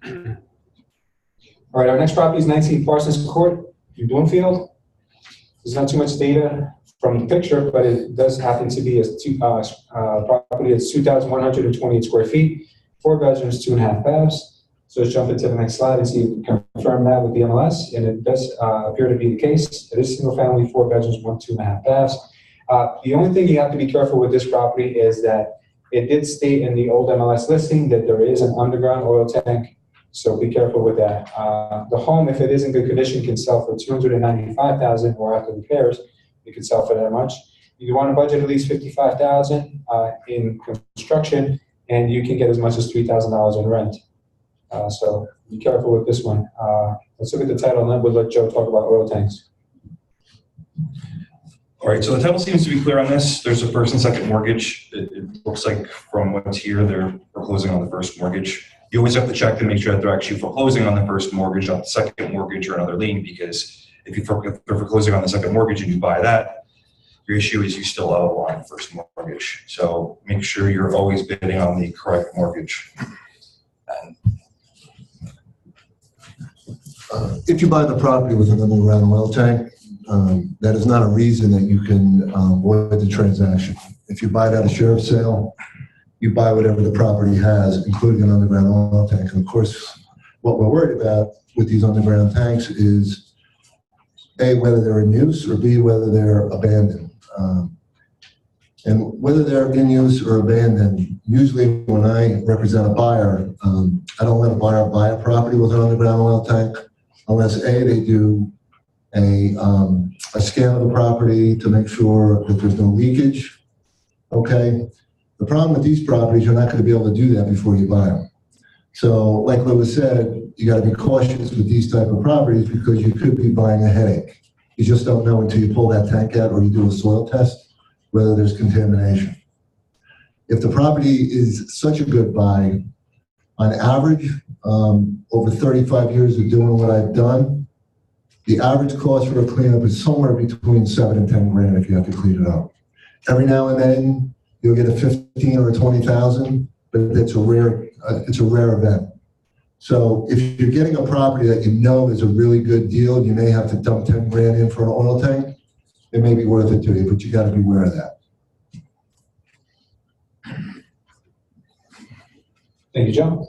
All right, our next property is 19 Parsons Court in Bloomfield. There's not too much data from the picture, but it does happen to be a property that's 2,128 square feet, 4 bedrooms, 2.5 baths. So let's jump into the next slide and see if we can confirm that with the MLS, and it does appear to be the case. It is single family, 4 bedrooms, 2.5 baths. The only thing you have to be careful with this property is that it did state in the old MLS listing that there is an underground oil tank, so be careful with that. The home, if it is in good condition, can sell for $295,000, or after repairs, it could sell for that much. You want to budget at least $55,000 in construction, and you can get as much as $3,000 in rent. So be careful with this one. Let's look at the title, and then we'll let Joe talk about oil tanks. All right, so the title seems to be clear on this. There's a first and second mortgage. It looks like from what's here, they're foreclosing on the first mortgage. You always have to check to make sure that they're actually foreclosing on the first mortgage, not the second mortgage or another lien, because if they're foreclosing on the second mortgage and you buy that, your issue is you still owe on the first mortgage. So make sure you're always bidding on the correct mortgage. If you buy the property with an underground oil tank, that is not a reason that you can void the transaction. If you buy it at a sheriff's sale, you buy whatever the property has, including an underground oil tank. And of course, what we're worried about with these underground tanks is A, whether they're in use, or B, whether they're abandoned. And whether they're in use or abandoned, usually when I represent a buyer, I don't let a buyer buy a property with an underground oil tank unless A, they do a scan of the property to make sure that there's no leakage. Okay. The problem with these properties, you're not going to be able to do that before you buy them. So, like Lewis said, you got to be cautious with these type of properties because you could be buying a headache. You just don't know until you pull that tank out or you do a soil test whether there's contamination. If the property is such a good buy, on average, over 35 years of doing what I've done, the average cost for a cleanup is somewhere between 7 and 10 grand if you have to clean it up. Every now and then, you'll get a 15 or a 20,000, but it's a rare event. So if you're getting a property that you know is a really good deal, you may have to dump 10 grand in for an oil tank. It may be worth it to you, but you got to be aware of that. Thank you, Joe.